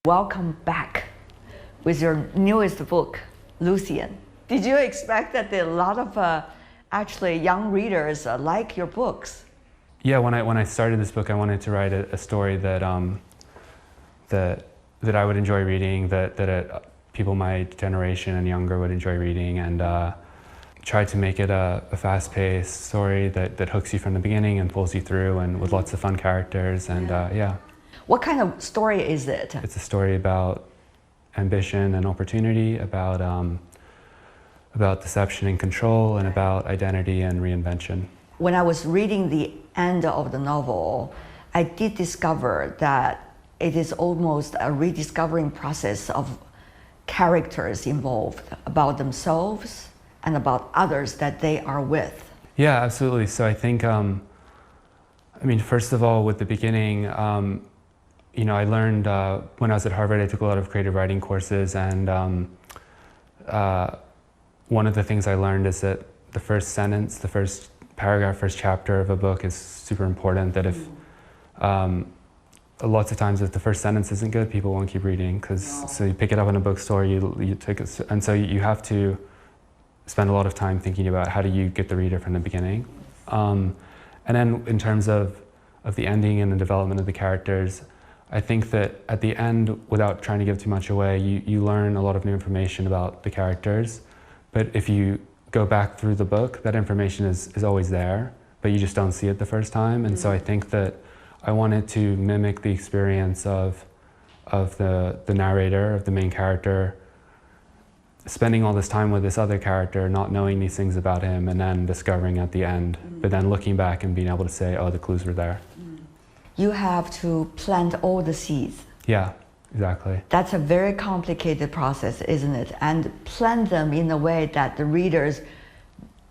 welcome back with your newest book, Lucien. Did you expect that a lot of actually young readers like your books? Yeah, when I started this book, I wanted to write a story that that I would enjoy reading, that people my generation and younger would enjoy reading, and try to make it a fast-paced story that hooks you from the beginning and pulls you through, and with lots of fun characters, and yeah. What kind of story is it? It's a story about ambition and opportunity, about deception and control, and about identity and reinvention. When I was reading the end of the novel, I did discover that it is almost a rediscovering process of characters involved, about themselves and about others that they are with. Yeah, absolutely. So I think, I mean, first of all, with the beginning, you know, I learned when I was at Harvard, I took a lot of creative writing courses, and one of the things I learned is that the first sentence, the first paragraph, first chapter of a book is super important. That if lots of times if the first sentence isn't good, people won't keep reading, so you pick it up in a bookstore, you take it, and so you have to spend a lot of time thinking about how do you get the reader from the beginning. And then in terms of the ending and the development of the characters, I think that at the end, without trying to give too much away, you learn a lot of new information about the characters. But if you go back through the book, that information is always there, but you just don't see it the first time. And so I think that I wanted to mimic the experience of the narrator, of the main character, spending all this time with this other character, not knowing these things about him, and then discovering at the end, but then looking back and being able to say, oh, the clues were there. You have to plant all the seeds. Yeah, exactly. That's a very complicated process, isn't it? And plant them in a way that the readers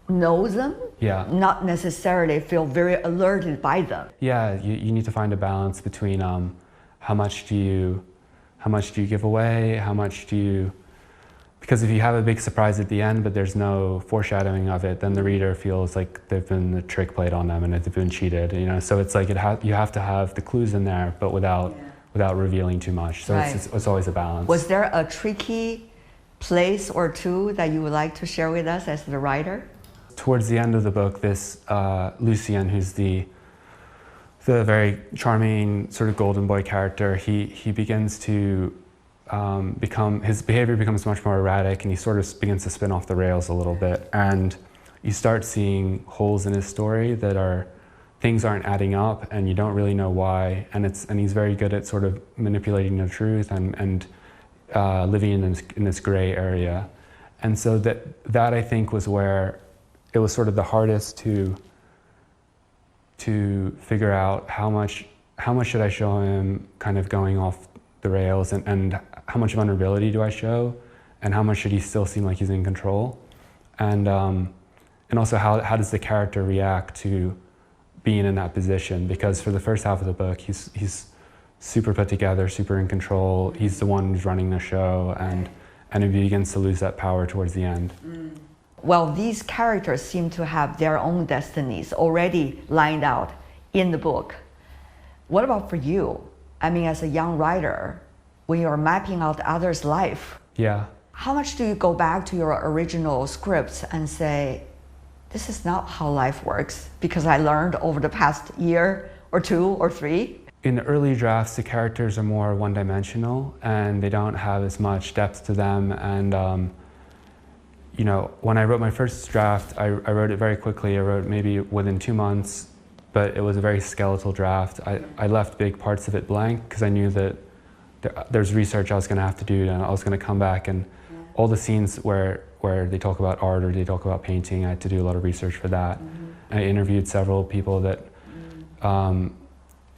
know them, not necessarily feel very alerted by them. Yeah, you need to find a balance between how much do you give away, how much do you, because if you have a big surprise at the end but there's no foreshadowing of it, then the reader feels like they've been a trick played on them and they've been cheated, you know. So it's like you have to have the clues in there, but without revealing too much. So it's always a balance. Was there a tricky place or two that you would like to share with us as the writer? Towards the end of the book, this Lucien, who's the very charming sort of golden boy character, he begins to his behavior becomes much more erratic, and he sort of begins to spin off the rails a little bit. And you start seeing holes in his story that things aren't adding up, and you don't really know why. And he's very good at sort of manipulating the truth and living in this gray area. And so that I think was where it was sort of the hardest to figure out how much should I show him kind of going off the rails, and how much vulnerability do I show, and how much should he still seem like he's in control, and also how does the character react to being in that position? Because for the first half of the book, he's super put together, super in control. He's the one who's running the show, and he begins to lose that power towards the end. Well, these characters seem to have their own destinies already lined out in the book. What about for you? I mean, as a young writer, when you're mapping out others' life, how much do you go back to your original scripts and say, this is not how life works, because I learned over the past year or two or three? In the early drafts, the characters are more one-dimensional, and they don't have as much depth to them. And you know, when I wrote my first draft, I wrote it very quickly. I wrote maybe within 2 months, but it was a very skeletal draft. I left big parts of it blank because I knew that there's research I was going to have to do, and I was going to come back, and all the scenes where they talk about art or they talk about painting, I had to do a lot of research for that. I interviewed several people that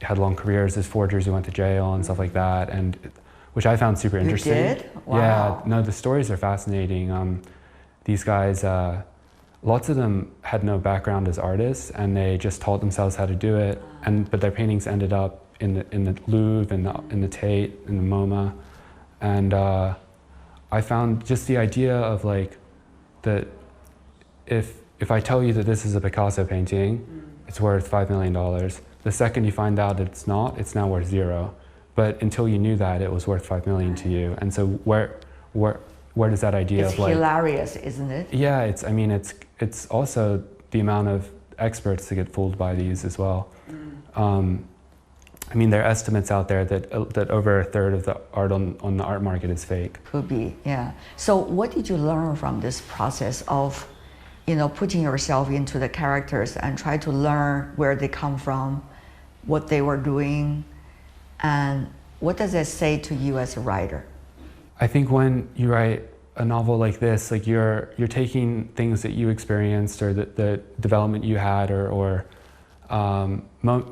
had long careers as forgers who went to jail and stuff like that, and which I found super interesting. You did? Wow. Yeah, no, the stories are fascinating. These guys, lots of them had no background as artists, and they just taught themselves how to do it. But their paintings ended up in the Louvre, in the Tate, in the MoMA, and I found just the idea of like that if I tell you that this is a Picasso painting, it's worth $5 million. The second you find out that it's not, it's now worth 0. but until you knew that, it was worth 5 million to you. And so where does that idea it's of like... hilarious, isn't it? Yeah, it's also the amount of experts that get fooled by these as well. I mean, there are estimates out there that over a third of the art on the art market is fake. Could be, yeah. So what did you learn from this process of, you know, putting yourself into the characters and try to learn where they come from, what they were doing, and what does that say to you as a writer? I think when you write a novel like this, like you're taking things that you experienced or the development you had or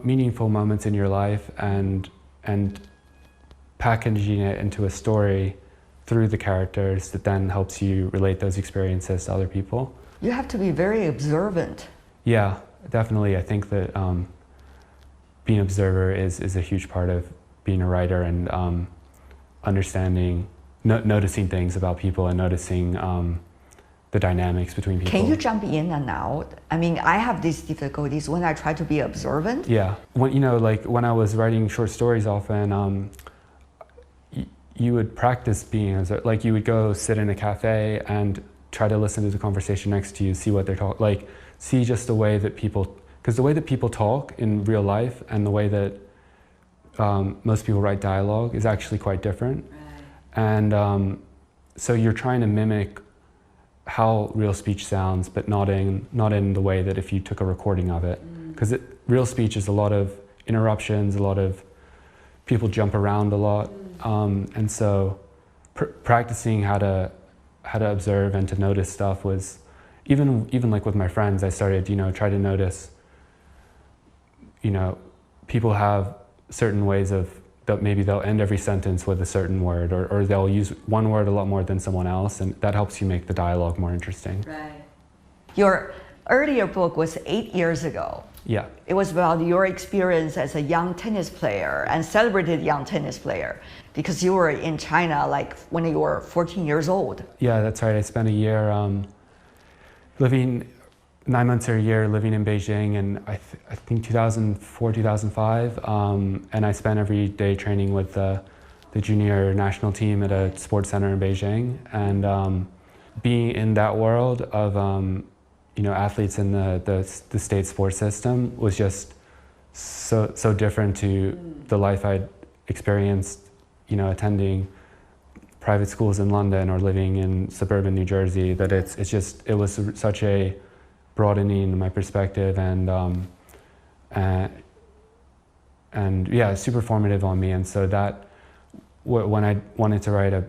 meaningful moments in your life and packaging it into a story through the characters that then helps you relate those experiences to other people. You have to be very observant. Yeah, definitely. I think that being an observer is a huge part of being a writer and understanding, noticing things about people and noticing the dynamics between people. Can you jump in and out? I mean, I have these difficulties when I try to be observant. Yeah, when I was writing short stories often, you would practice being, like you would go sit in a cafe and try to listen to the conversation next to you, see what they're talking, like see just the way that people, because the way that people talk in real life and the way that most people write dialogue is actually quite different. Right. And so you're trying to mimic how real speech sounds, but not in the way that if you took a recording of it. Because real speech is a lot of interruptions, a lot of people jump around a lot. And so practicing how to observe and to notice stuff was, even like with my friends, I started, try to notice, people have certain ways of, that maybe they'll end every sentence with a certain word, or they'll use one word a lot more than someone else, and that helps you make the dialogue more interesting. Right. Your earlier book was 8 years ago. Yeah. It was about your experience as a young tennis player and celebrated young tennis player, because you were in China like when you were 14 years old. Yeah, that's right. I spent a year living, 9 months or a year living in Beijing, and I think 2004, 2005, and I spent every day training with the junior national team at a sports center in Beijing, and being in that world of athletes in the state sports system was just so different to the life I'd experienced, attending private schools in London or living in suburban New Jersey, that it was such a broadening my perspective and yeah, super formative on me. And so that when I wanted to write a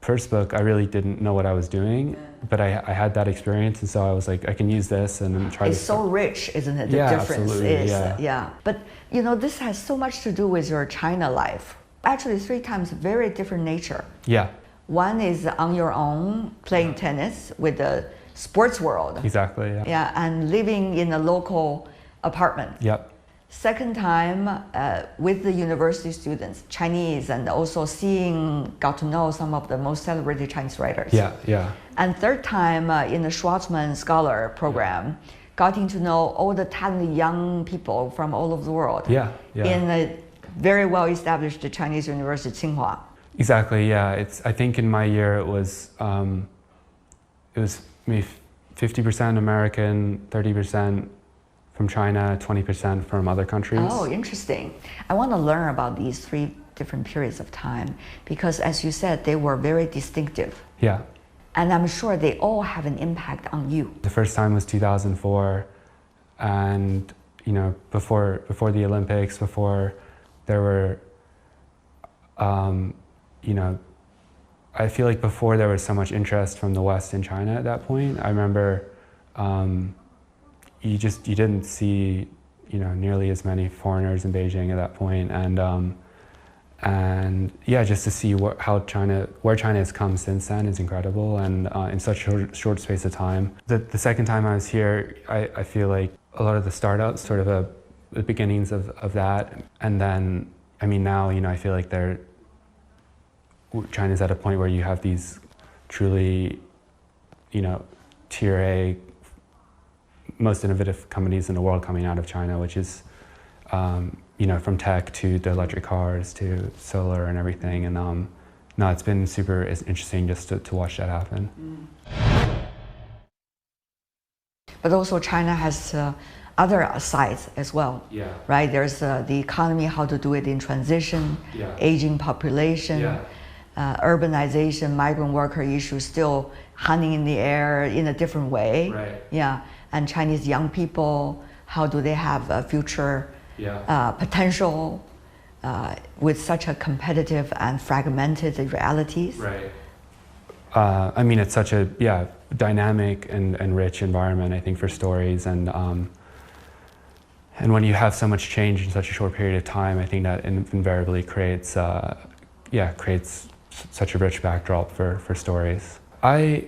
first book, I really didn't know what I was doing, but I had that experience, and so I was like, I can use this and then try. It's so rich, isn't it? The difference is, yeah. But this has so much to do with your China life. Actually, 3 times very different nature. Yeah. One is on your own, playing tennis with the sports world. Exactly, yeah. Yeah, and living in a local apartment. Yep. Second time with the university students, Chinese, and also got to know some of the most celebrated Chinese writers. Yeah, yeah. And third time in the Schwarzman Scholar program, getting to know all the talented young people from all over the world. Yeah, yeah. In a very well-established Chinese university, Tsinghua. Exactly, yeah. I think in my year it was maybe 50% American, 30% from China, 20% from other countries. Oh, interesting. I want to learn about these 3 different periods of time because, as you said, they were very distinctive. Yeah. And I'm sure they all have an impact on you. The first time was 2004, and before the Olympics, before there were, I feel like before there was so much interest from the West in China at that point. I remember you didn't see nearly as many foreigners in Beijing at that point, and yeah, just to see where China has come since then is incredible, and in such a short space of time. The second time I was here, I feel like a lot of the startups, sort of the beginnings of that, and then now I feel like China's at a point where you have these truly tier A, most innovative companies in the world coming out of China, which is from tech to the electric cars to solar and everything. And no, it's been super interesting just to watch that happen. But also China has other sides as well, right? There's the economy, how to do it in transition, aging population, urbanization, migrant worker issues still hanging in the air in a different way. Right. And Chinese young people, how do they have a future potential with such a competitive and fragmented realities? Right. I mean, it's such a dynamic and rich environment, I think, for stories, and when you have so much change in such a short period of time, I think that invariably creates such a rich backdrop for stories.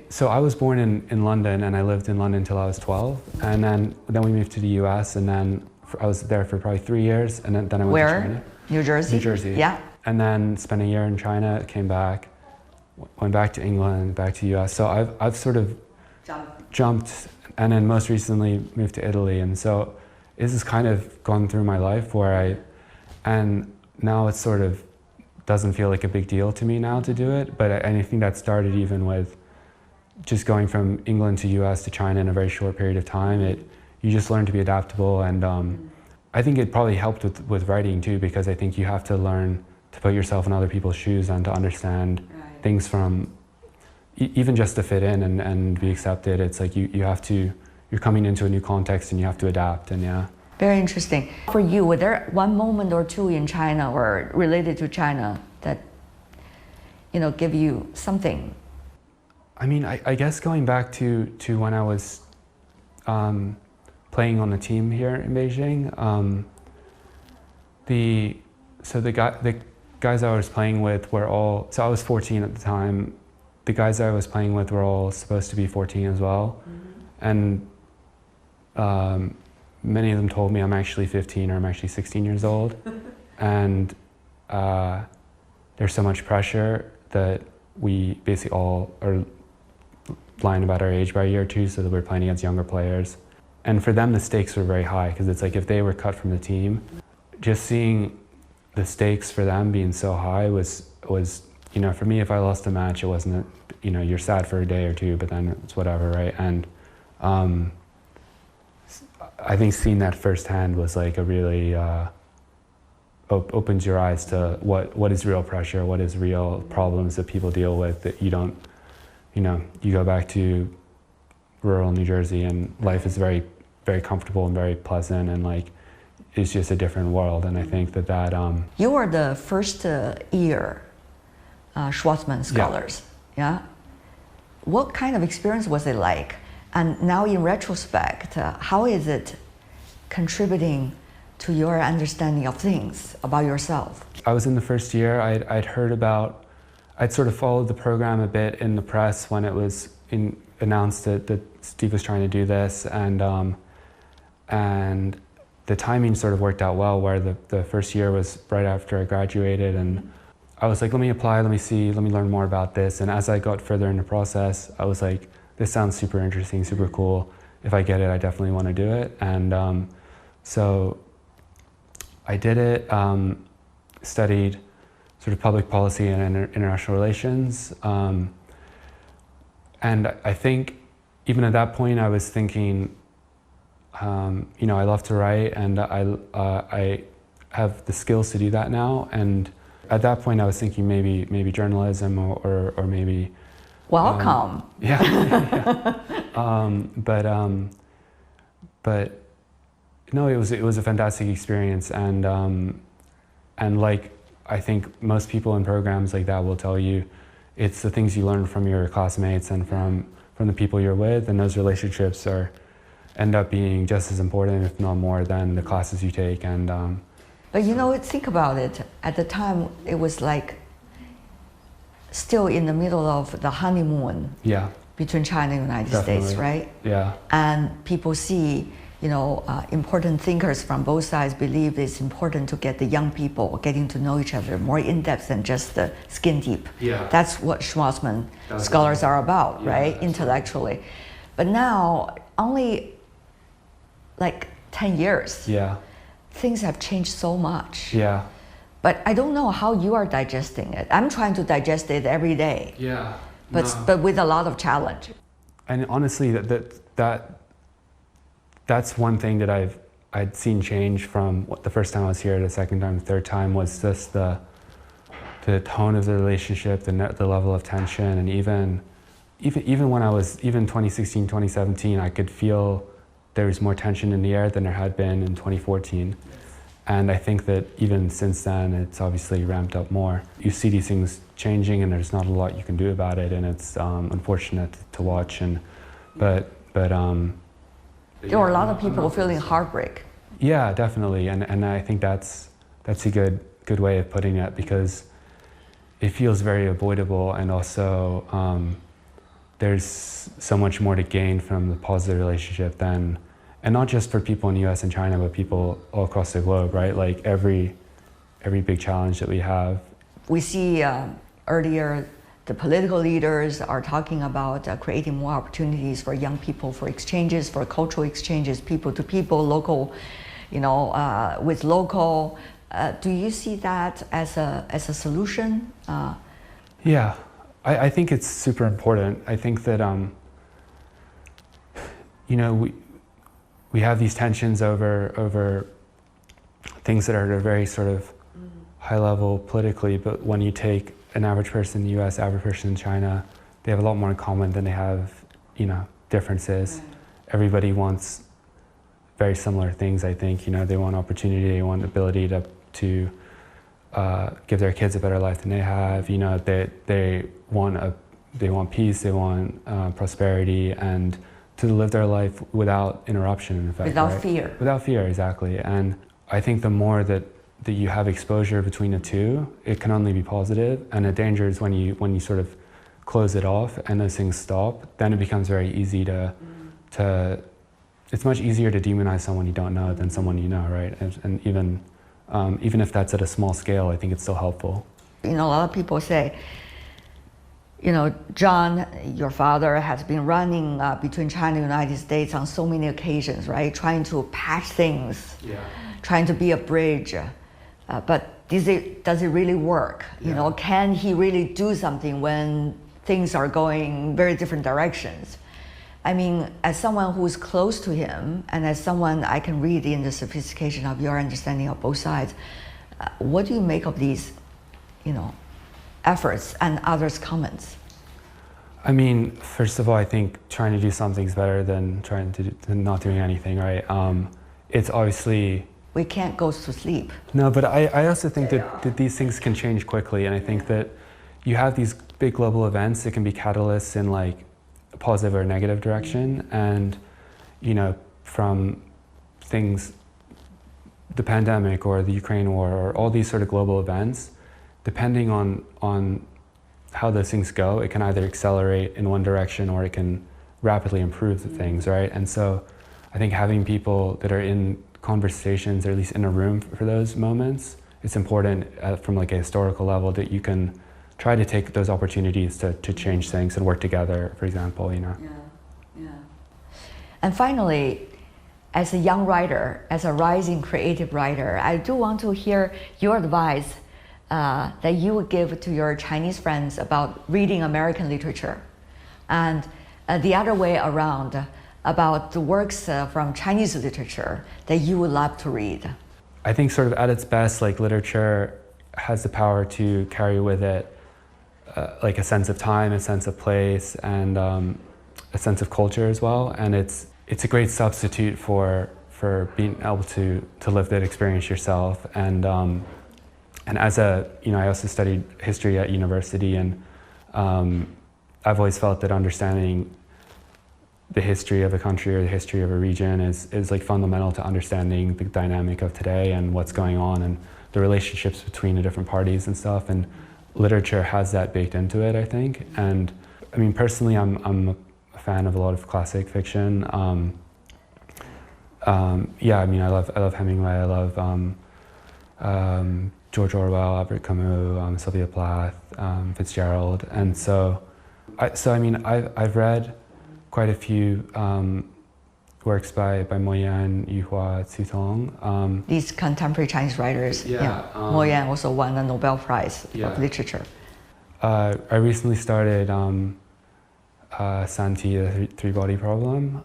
So I was born in London, and I lived in London until I was 12, and then we moved to the US, and then I was there for probably 3 years, and then I went to China. New Jersey? New Jersey. Yeah. And then spent a year in China, came back, went back to England, back to the US. So I've sort of jumped, and then most recently moved to Italy, and so this has kind of gone through my life and now it sort of doesn't feel like a big deal to me now to do it, but I think that started even with just going from England to US to China in a very short period of time. You just learn to be adaptable, and I think it probably helped with writing too, because I think you have to learn to put yourself in other people's shoes and to understand things from, even just to fit in and be accepted. It's like you're coming into a new context and you have to adapt, and Very interesting. For you, were there one moment or two in China or related to China that, give you something? I mean, I guess going back to when I was playing on the team here in Beijing, the guys I was playing with were all, so I was 14 at the time, the guys I was playing with were all supposed to be 14 as well. And many of them told me I'm actually 15 or I'm actually 16 years old. And there's so much pressure that we basically all are lying about our age by a year or two, so that we're playing against younger players. And for them, the stakes were very high, because it's like if they were cut from the team, just seeing the stakes for them being so high was for me, if I lost a match, it wasn't, you're sad for a day or two, but then it's whatever, right? And I think seeing that firsthand was like a really opens your eyes to what is real pressure, what is real problems that people deal with that you don't, you go back to rural New Jersey and life is very, very comfortable and very pleasant, and like it's just a different world. And I think that You were the first year Schwarzman scholars, yeah? What kind of experience was it like? And now in retrospect, how is it contributing to your understanding of things about yourself? I was in the first year. I'd sort of followed the program a bit in the press when it was announced that Steve was trying to do this, and the timing sort of worked out well, where the first year was right after I graduated, and I was like, let me apply, let me see, let me learn more about this. And as I got further in the process, I was like, this sounds super interesting, super cool. If I get it, I definitely want to do it. And so I did it, studied sort of public policy and international relations. And I think even at that point, I was thinking, I love to write, and I have the skills to do that now. And at that point, I was thinking maybe journalism or maybe. Welcome. But no, it was a fantastic experience, and like I think most people in programs like that will tell you, it's the things you learn from your classmates and from the people you're with, and those relationships end up being just as important, if not more, than the classes you take. And but think about it. At the time, it was like still in the middle of the honeymoon between China and the United States, right? Yeah. And people see, important thinkers from both sides believe it's important to get the young people getting to know each other more in depth than just the skin deep. Yeah. That's what Schwarzman scholars are about, right? Intellectually. But now, only like 10 years things have changed so much. Yeah. But I don't know how you are digesting it. I'm trying to digest it every day. Yeah. But with a lot of challenge. And honestly, that's one thing that I'd seen change from the first time I was here, the second time, the third time, was just the tone of the relationship, the level of tension, and even when I was, even 2016, 2017, I could feel there was more tension in the air than there had been in 2014. And I think that even since then, it's obviously ramped up more. You see these things changing, and there's not a lot you can do about it, and it's unfortunate to watch. But there are a lot of people feeling heartbreak. Yeah, definitely, and I think that's a good way of putting it, because it feels very avoidable, and also there's so much more to gain from the positive relationship than. And not just for people in the US and China, but people all across the globe, right? Like every big challenge that we have. We see earlier the political leaders are talking about creating more opportunities for young people for exchanges, for cultural exchanges, people to people, local, with local. Do you see that as a solution? Yeah, I think it's super important. I think that, we have these tensions over things that are at a very sort of high level politically, but when you take an average person in the US, average person in China, they have a lot more in common than they have, differences. Right. Everybody wants very similar things, I think. They want opportunity, they want ability to give their kids a better life than they have. They want peace, they want prosperity, and to live their life without interruption, in fact. Without right? fear. Without fear, exactly. And I think the more that you have exposure between the two, it can only be positive. And the danger is when you sort of close it off and those things stop, then it becomes very easy to it's much easier to demonize someone you don't know than someone you know, right? And even if that's at a small scale, I think it's still helpful. A lot of people say, John, your father has been running between China and the United States on so many occasions, right? Trying to patch things, trying to be a bridge. But does it really work? Yeah. Can he really do something when things are going very different directions? I mean, as someone who's close to him, and as someone I can read in the sophistication of your understanding of both sides, what do you make of these, efforts and others' comments? I mean, first of all, I think trying to do something's better than than not doing anything, right? It's obviously... We can't go to sleep. No, but I also think that these things can change quickly, and I think that you have these big global events that can be catalysts in like a positive or negative direction, and from things, the pandemic or the Ukraine war or all these sort of global events, depending on how those things go, it can either accelerate in one direction or it can rapidly improve the things, right? And so I think having people that are in conversations, or at least in a room for those moments, it's important from like a historical level that you can try to take those opportunities to change things and work together, for example, Yeah. And finally, as a young writer, as a rising creative writer, I do want to hear your advice that you would give to your Chinese friends about reading American literature, and the other way around, about the works from Chinese literature that you would love to read. I think sort of at its best, like literature has the power to carry with it like a sense of time, a sense of place, and a sense of culture as well. And it's a great substitute for being able to live that experience yourself. And as I also studied history at university, and I've always felt that understanding the history of a country or the history of a region is like fundamental to understanding the dynamic of today and what's going on and the relationships between the different parties and stuff. And literature has that baked into it, I think. And I mean, personally, I'm a fan of a lot of classic fiction. Yeah, I mean, I love Hemingway. I love George Orwell, Albert Camus, Sylvia Plath, Fitzgerald. And so I mean, I've read quite a few works by Mo Yan, Yu Hua, Cu Tong. These contemporary Chinese writers. Yeah, Mo Yan also won the Nobel Prize of Literature. I recently started Santi, the three-body problem,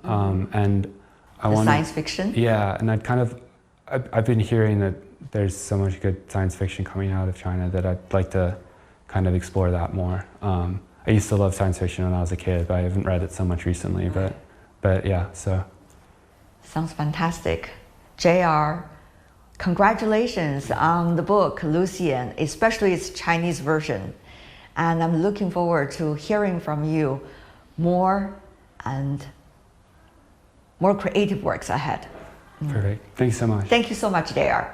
and I want science fiction. Yeah, and I've been hearing that there's so much good science fiction coming out of China that I'd like to kind of explore that more. I used to love science fiction when I was a kid, but I haven't read it so much recently. But yeah, so. Sounds fantastic. JR, congratulations on the book, Lucien, especially its Chinese version. And I'm looking forward to hearing from you more and more creative works ahead. Perfect. Thank you so much. Thank you so much, JR.